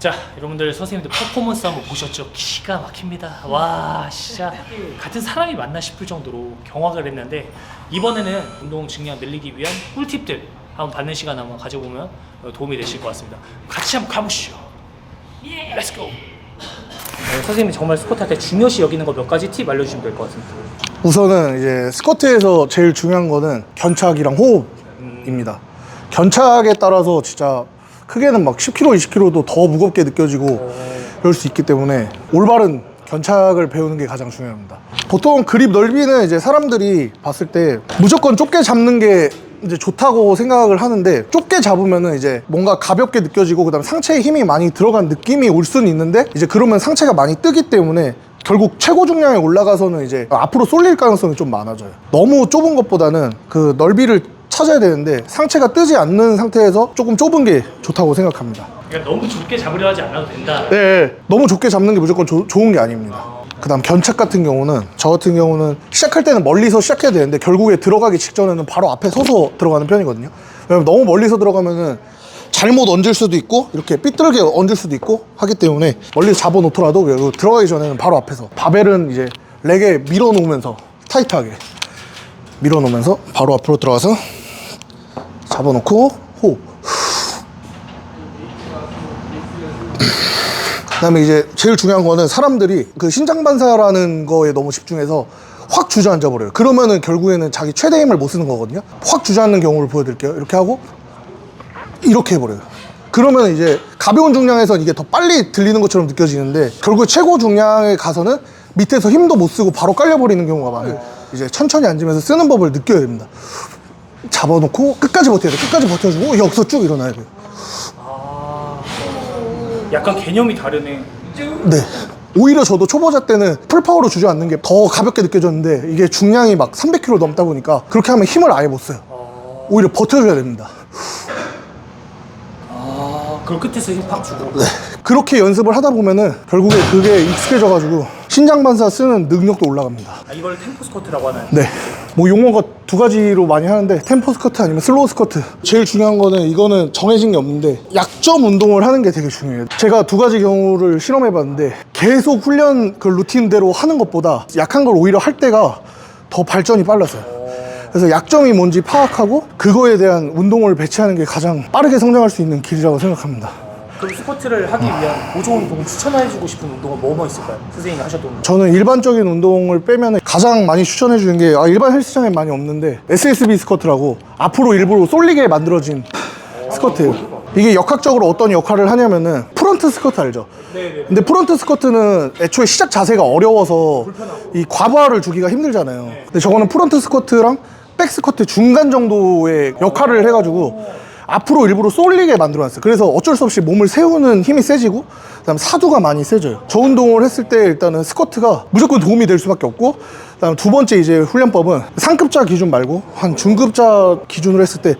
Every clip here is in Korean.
자, 여러분들 선생님들 퍼포먼스 한번 보셨죠? 기가 막힙니다. 와, 진짜 같은 사람이 맞나 싶을 정도로 경악을 했는데, 이번에는 운동 증량 늘리기 위한 꿀팁들 한번 받는 시간 한번 가져보면 도움이 되실 것 같습니다. 같이 한번 가보시죠. 렛츠고. 선생님이 정말 스쿼트 할 때 중요시 여기는 거 몇 가지 팁 알려주시면 될 것 같습니다. 우선은 이제 스쿼트에서 제일 중요한 거는 견착이랑 호흡입니다. 견착에 따라서 진짜 크게는 막 10kg, 20kg도 더 무겁게 느껴지고 그럴 수 있기 때문에 올바른 견착을 배우는 게 가장 중요합니다. 보통 그립 넓이는 이제 사람들이 봤을 때 무조건 좁게 잡는 게 이제 좋다고 생각을 하는데, 좁게 잡으면은 이제 뭔가 가볍게 느껴지고 그다음에 상체에 힘이 많이 들어간 느낌이 올 수는 있는데, 이제 그러면 상체가 많이 뜨기 때문에 결국 최고 중량에 올라가서는 이제 앞으로 쏠릴 가능성이 좀 많아져요. 너무 좁은 것보다는 그 넓이를 찾아야 되는데 상체가 뜨지 않는 상태에서 조금 좁은 게 좋다고 생각합니다. 그러니까 너무 좁게 잡으려 하지 않아도 된다. 네, 너무 좁게 잡는 게 무조건 좋은 게 아닙니다. 그 다음 견착 같은 경우는, 저 같은 경우는 시작할 때는 멀리서 시작해야 되는데 결국에 들어가기 직전에는 바로 앞에 서서 들어가는 편이거든요. 왜냐면 너무 멀리서 들어가면은 잘못 얹을 수도 있고 이렇게 삐뚤게 얹을 수도 있고 하기 때문에 멀리서 잡아 놓더라도 들어가기 전에는 바로 앞에서, 바벨은 이제 렉에 밀어 놓으면서 타이트하게 밀어 놓으면서 바로 앞으로 들어가서 잡아 놓고 호흡. 그 다음에 이제 제일 중요한 거는 사람들이 그 신장 반사라는 거에 너무 집중해서 확 주저앉아 버려요. 그러면은 결국에는 자기 최대 힘을 못 쓰는 거거든요. 확 주저앉는 경우를 보여드릴게요. 이렇게 하고 이렇게 해버려요. 그러면 이제 가벼운 중량에선 이게 더 빨리 들리는 것처럼 느껴지는데, 결국 최고 중량에 가서는 밑에서 힘도 못 쓰고 바로 깔려버리는 경우가 많아요. 이제 천천히 앉으면서 쓰는 법을 느껴야 됩니다. 잡아놓고 끝까지 버텨야 돼. 끝까지 버텨주고 여기서 쭉 일어나야 돼요. 약간 개념이 다르네. 네. 오히려 저도 초보자 때는 풀파워로 주저앉는 게 더 가볍게 느껴졌는데, 이게 중량이 막 300kg 넘다 보니까 그렇게 하면 힘을 아예 못 써요. 오히려 버텨줘야 됩니다. 그리고 끝에서 힘 팍 주고. 네. 그렇게 연습을 하다 보면은 결국에 그게 익숙해져가지고 신장 반사 쓰는 능력도 올라갑니다. 이걸 템포 스쿼트라고 하나요? 네. 뭐 용어가 두 가지로 많이 하는데, 템포 스쿼트 아니면 슬로우 스쿼트. 제일 중요한 거는, 이거는 정해진 게 없는데 약점 운동을 하는 게 되게 중요해요. 제가 두 가지 경우를 실험해 봤는데, 계속 훈련 그 루틴대로 하는 것보다 약한 걸 오히려 할 때가 더 발전이 빨랐어요. 그래서 약점이 뭔지 파악하고 그거에 대한 운동을 배치하는 게 가장 빠르게 성장할 수 있는 길이라고 생각합니다. 그럼 스쿼트를 하기 위한 보조 운동 추천해주고 싶은 운동은 뭐뭐 있을까요? 선생님이 하셨던 운동. 저는 일반적인 운동을 빼면 가장 많이 추천해 주는 게, 일반 헬스장에 많이 없는데 SSB 스쿼트라고 앞으로 일부러 쏠리게 만들어진 스쿼트예요. 이게 역학적으로 어떤 역할을 하냐면은, 프론트 스쿼트 알죠? 네네. 근데 프론트 스쿼트는 애초에 시작 자세가 어려워서 이 과부하를 주기가 힘들잖아요. 근데 저거는 프론트 스쿼트랑 백 스쿼트 중간 정도의 역할을 해가지고 앞으로 일부러 쏠리게 만들어놨어요. 그래서 어쩔 수 없이 몸을 세우는 힘이 세지고, 그다음 사두가 많이 세져요. 저 운동을 했을 때 일단은 스쿼트가 무조건 도움이 될 수밖에 없고, 그다음 두 번째 이제 훈련법은 상급자 기준 말고 한 중급자 기준으로 했을 때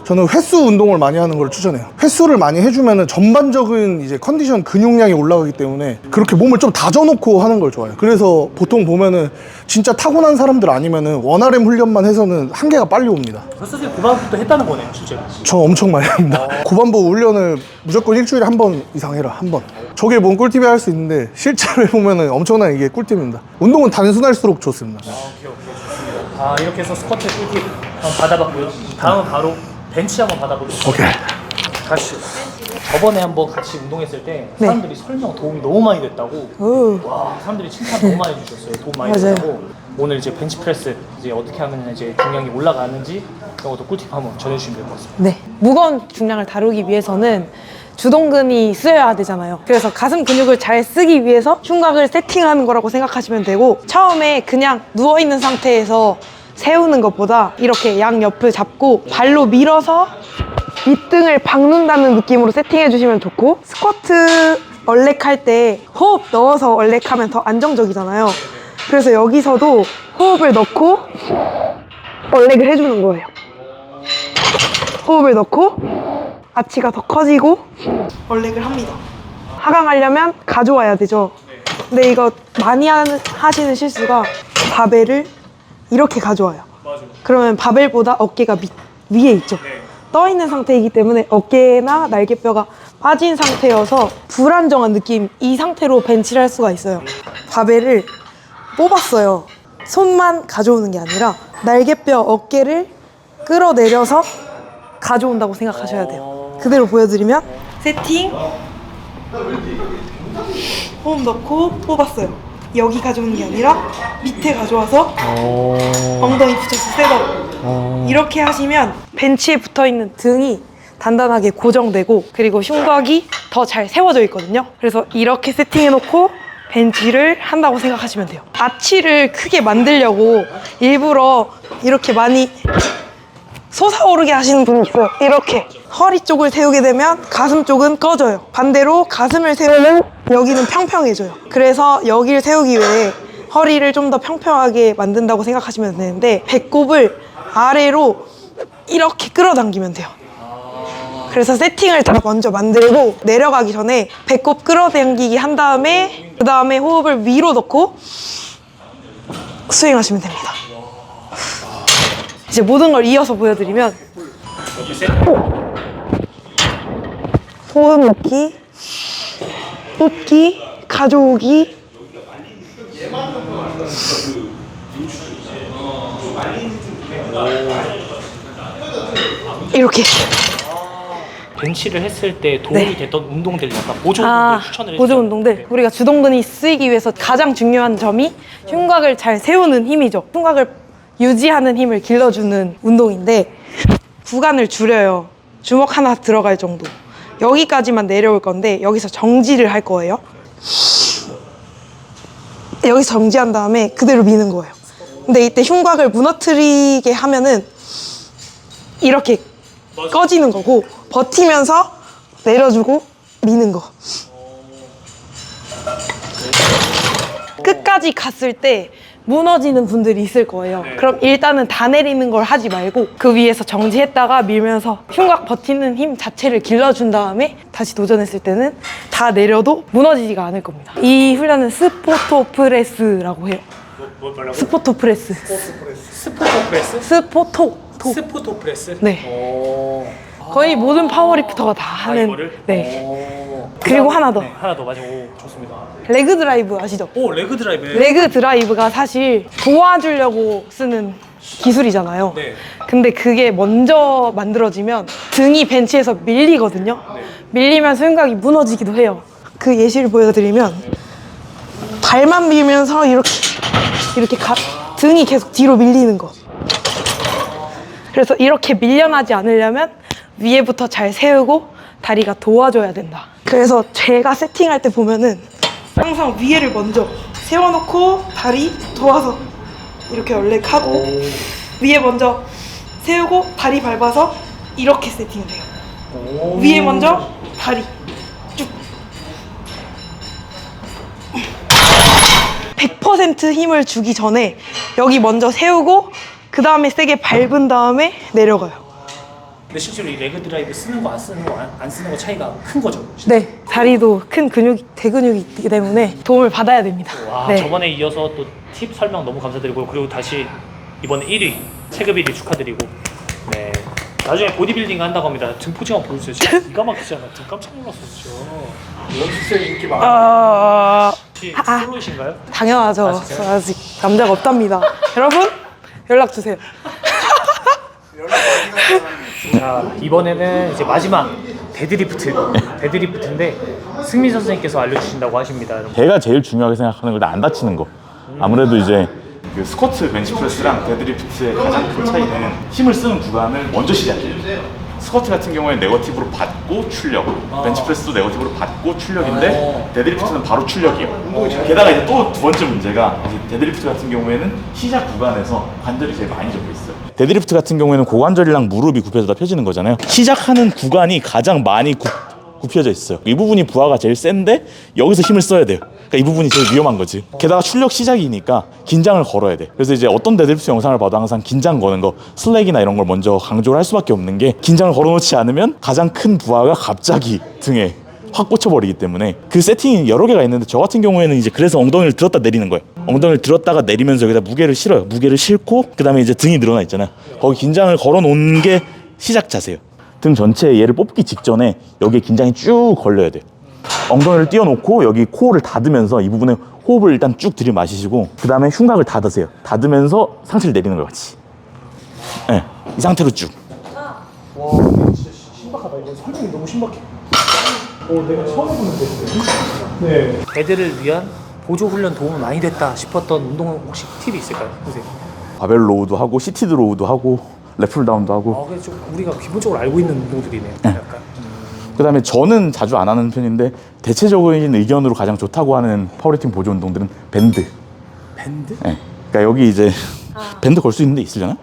저는 횟수 운동을 많이 하는 걸 추천해요. 횟수를 많이 해주면은 전반적인 이제 컨디션 근육량이 올라가기 때문에 그렇게 몸을 좀 다져놓고 하는 걸 좋아해요. 그래서 보통 보면은 진짜 타고난 사람들 아니면은 원RM 훈련만 해서는 한계가 빨리 옵니다. 선생님 고반부터 했다는 거네요, 실제로. 저 엄청 많이 합니다. 고반부 훈련을 무조건 일주일에 한 번 이상 해라, 한 번. 저게 뭔 꿀팁이 할 수 있는데 실제로 해보면은 엄청난 이게 꿀팁입니다. 운동은 단순할수록 좋습니다. 오케이, 좋습니다. 이렇게 해서 스쿼트 꿀팁 한번 받아봤고요. 다음은 바로 벤치 한번 받아보도록 오케이. 가시죠. 저번에 한번 같이 운동했을 때 사람들이 설명 도움이 너무 많이 됐다고. 와, 사람들이 칭찬 너무 많이 해주셨어요. 도움 많이 됐다고. 오늘 이제 벤치프레스 이제 어떻게 하면 이제 중량이 올라가는지 그런 것도 꿀팁 한번 전해주시면 될 것 같습니다. 네. 무거운 중량을 다루기 위해서는 주동근이 쓰여야 되잖아요. 그래서 가슴 근육을 잘 쓰기 위해서 흉곽을 세팅하는 거라고 생각하시면 되고, 처음에 그냥 누워있는 상태에서 세우는 것보다 이렇게 양옆을 잡고 발로 밀어서 밑등을 박는다는 느낌으로 세팅해 주시면 좋고, 스쿼트 얼렉할 때 호흡 넣어서 얼렉하면 더 안정적이잖아요. 그래서 여기서도 호흡을 넣고 얼렉을 해주는 거예요. 호흡을 넣고 아치가 더 커지고 얼렉을 합니다. 하강하려면 가져와야 되죠. 근데 이거 많이 하시는 실수가 바벨을 이렇게 가져와요. 그러면 바벨보다 어깨가 위에 있죠. 떠 있는 상태이기 때문에 어깨나 날개뼈가 빠진 상태여서 불안정한 느낌, 이 상태로 벤치를 할 수가 있어요. 바벨을 뽑았어요. 손만 가져오는 게 아니라 날개뼈, 어깨를 끌어내려서 가져온다고 생각하셔야 돼요. 그대로 보여드리면 세팅, 호흡 넣고 뽑았어요. 여기 가져오는 게 아니라 밑에 가져와서 엉덩이 붙여서 셋업. 이렇게 하시면 벤치에 붙어있는 등이 단단하게 고정되고 그리고 흉곽이 더 잘 세워져 있거든요. 그래서 이렇게 세팅해놓고 벤치를 한다고 생각하시면 돼요. 아치를 크게 만들려고 일부러 이렇게 많이 솟아오르게 하시는 분이 있어요. 이렇게 허리 쪽을 세우게 되면 가슴 쪽은 꺼져요. 반대로 가슴을 세우면 여기는 평평해져요. 그래서 여기를 세우기 위해 허리를 좀 더 평평하게 만든다고 생각하시면 되는데 배꼽을 아래로 이렇게 끌어당기면 돼요. 그래서 세팅을 다 먼저 만들고 내려가기 전에 배꼽 끌어당기기 한 다음에 그 다음에 호흡을 위로 넣고 스윙하시면 됩니다. 이제 모든 걸 이어서 보여드리면 호흡 넣기, 뽑기, 가져오기, 이렇게. 벤치를 했을 때 도움이 네. 됐던 운동들 약간 보조 운동들 추천을 해주세요. 보조 운동들. 우리가 주동근이 쓰이기 위해서 가장 중요한 점이 흉곽을 잘 세우는 힘이죠. 흉곽을 유지하는 힘을 길러주는 운동인데 구간을 줄여요. 주먹 하나 들어갈 정도. 여기까지만 내려올 건데 여기서 정지를 할 거예요. 여기서 정지한 다음에 그대로 미는 거예요. 근데 이때 흉곽을 무너뜨리게 하면은 이렇게 꺼지는 거고 버티면서 내려주고 미는 거. 끝까지 갔을 때 무너지는 분들이 있을 거예요. 그럼 일단은 다 내리는 걸 하지 말고 그 위에서 정지했다가 밀면서 흉곽 버티는 힘 자체를 길러준 다음에 다시 도전했을 때는 다 내려도 무너지지가 않을 겁니다. 이 훈련은 스포토프레스라고 해요. 뭐라고? 스포토프레스. 스포토프레스? 스포토프레스? 네. 거의 모든 파워리프터가 다 하는. 이거를? 네. 그리고 하나 더. 네, 하나 더 맞아. 오, 좋습니다. 레그 드라이브 아시죠? 오, 레그 드라이브. 레그 드라이브가 사실 도와주려고 쓰는 기술이잖아요. 네. 근데 그게 먼저 만들어지면 등이 벤치에서 밀리거든요. 네. 밀리면 흉곽이 무너지기도 해요. 그 예시를 보여드리면 발만 밀면서 이렇게 등이 계속 뒤로 밀리는 거. 그래서 이렇게 밀려나지 않으려면 위에부터 잘 세우고 다리가 도와줘야 된다. 그래서 제가 세팅할 때 보면은 항상 위에를 먼저 세워놓고 다리 도와서 이렇게 얼렉하고 위에 먼저 세우고 다리 밟아서 이렇게 세팅을 해요. 위에 먼저 다리 쭉 100% 힘을 주기 전에 여기 먼저 세우고 그 다음에 세게 밟은 다음에 내려가요. 근데 실제로 이 레그 드라이브 쓰는 거 안 쓰는 거 안 쓰는 거 차이가 큰 거죠? 네, 다리도 큰 대근육이 있기 때문에 도움을 받아야 됩니다. 와, 네. 저번에 이어서 또 팁 설명 너무 감사드리고요. 그리고 다시 이번에 1위, 체급 1위 축하드리고. 네. 나중에 보디빌딩 한다고 합니다. 등 포징 한번 보여주세요. 진짜 기가 막히잖아. 등 깜짝 놀랐어, 진짜. 연습생 인기 많아요. 혹시 솔로이신가요? 당연하죠. 아, 진짜요? 저 아직 남자가 없답니다. 여러분 연락 주세요. 자, 이번에는 이제 마지막 데드리프트인데 승민 선생님께서 알려주신다고 하십니다. 여러분. 제가 제일 중요하게 생각하는 건 안 다치는 거. 아무래도 이제 그 스쿼트, 벤치프레스랑 데드리프트의 가장 큰 차이는 힘을 쓰는 구간을 먼저 시작해요. 스쿼트 같은 경우에 네거티브로 받고 출력, 벤치프레스도 네거티브로 받고 출력인데 데드리프트는 바로 출력이에요. 게다가 이제 또 두 번째 문제가 이제 데드리프트 같은 경우에는 시작 구간에서 관절이 제일 많이 접혀 있어요. 데드리프트 같은 경우에는 고관절이랑 무릎이 굽혀져다 펴지는 거잖아요. 시작하는 구간이 가장 많이 굽혀져 있어요. 이 부분이 부하가 제일 센데 여기서 힘을 써야 돼요. 그러니까 이 부분이 제일 위험한 거지. 게다가 출력 시작이니까 긴장을 걸어야 돼. 그래서 이제 어떤 데드리프트 영상을 봐도 항상 긴장 거는 거, 슬랙이나 이런 걸 먼저 강조를 할 수밖에 없는 게 긴장을 걸어놓지 않으면 가장 큰 부하가 갑자기 등에 확 꽂혀버리기 때문에 그 세팅이 여러 개가 있는데 저 같은 경우에는 이제 그래서 엉덩이를 들었다 내리는 거예요. 엉덩이를 들었다가 내리면서 여기다 무게를 실어요. 무게를 싣고 그 다음에 이제 등이 늘어나 있잖아요. 거기 긴장을 걸어놓은 게 시작 자세예요. 등 전체에 얘를 뽑기 직전에 여기에 긴장이 쭉 걸려야 돼요. 엉덩이를 띄워놓고 여기 코어를 닫으면서 이 부분에 호흡을 일단 쭉 들이마시시고 그 다음에 흉곽을 닫으세요. 닫으면서 상체를 내리는 걸 같이. 네, 이 상태로 쭉. 와, 이거 진짜 신박하다. 이거 설명이 너무 신박해. 내가 처음 해보는데. 네. 애들을 위한 보조 훈련 도움이 많이 됐다 싶었던 운동 혹시 팁이 있을까요, 선생님? 바벨 로우도 하고 시티드 로우도 하고 랩풀 다운도 하고. 그게 좀 우리가 기본적으로 알고 있는 운동들이네요. 약간. 그 다음에 저는 자주 안 하는 편인데 대체적인 의견으로 가장 좋다고 하는 파워리팅 보조 운동들은 밴드. 밴드? 네. 그러니까 여기 이제 밴드 걸 수 있는 데 있으려나?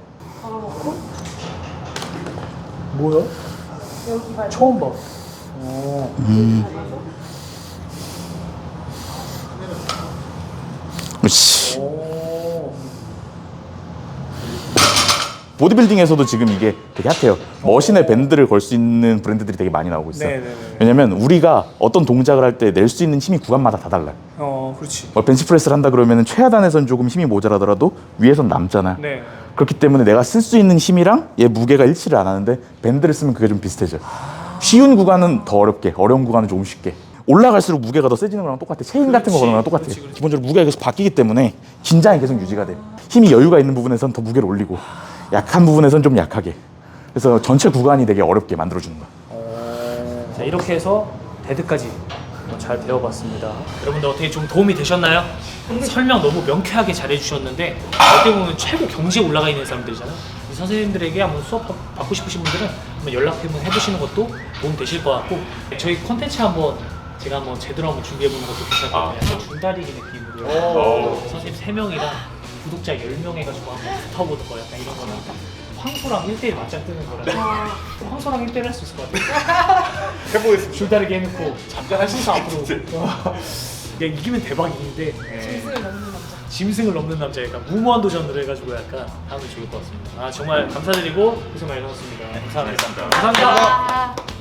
뭐야? 처음 봐. 그렇지. 보디빌딩에서도 지금 이게 되게 핫해요. 머신에 밴드를 걸 수 있는 브랜드들이 되게 많이 나오고 있어요. 네네네. 왜냐면 우리가 어떤 동작을 할 때 낼 수 있는 힘이 구간마다 다 달라요. 그렇지. 뭐 벤치프레스를 한다 그러면 최하단에선 조금 힘이 모자라더라도 위에선 남잖아. 네. 그렇기 때문에 내가 쓸 수 있는 힘이랑 얘 무게가 일치를 안 하는데 밴드를 쓰면 그게 좀 비슷해져. 쉬운 구간은 더 어렵게, 어려운 구간은 조금 쉽게. 올라갈수록 무게가 더 세지는 거랑 똑같아. 체인 같은 거 거는 거랑 똑같아. 그렇지. 기본적으로 무게가 계속 바뀌기 때문에 긴장이 계속 유지가 돼. 힘이 여유가 있는 부분에선 더 무게를 올리고 약한 부분에선 좀 약하게. 그래서 전체 구간이 되게 어렵게 만들어주는 거야. 자, 이렇게 해서 데드까지 잘 배워봤습니다. 여러분들 어떻게 좀 도움이 되셨나요? 설명 너무 명쾌하게 잘해주셨는데 어떻게 보면 최고 경지에 올라가 있는 사람들이잖아요. 이 선생님들에게 한번 수업 받고 싶으신 분들은 한번 연락 한번 해보시는 것도 도움 되실 것 같고 저희 콘텐츠 한번 제가 한번 제대로 한번 준비해보는 것도 괜찮을 것 같아요. 약간 줄다리기 느낌으로 선생님 3명이랑 구독자 10명 해가지고 한번 붙어보는 거 약간 이런 거는 황소랑 1대1 맞짱 뜨는 거라 황소랑 1대1 할 수 있을 것 같아요. 해보겠습니다. 줄다리기 해놓고 잠깐 할 수 있어 앞으로. 이게 이기면 대박인데 짐승을 넘는 남자 약간 무모한 도전을 해가지고 약간 하면 좋을 것 같습니다. 정말 감사드리고 고생 많이 하셨습니다. 감사합니다. 감사합니다.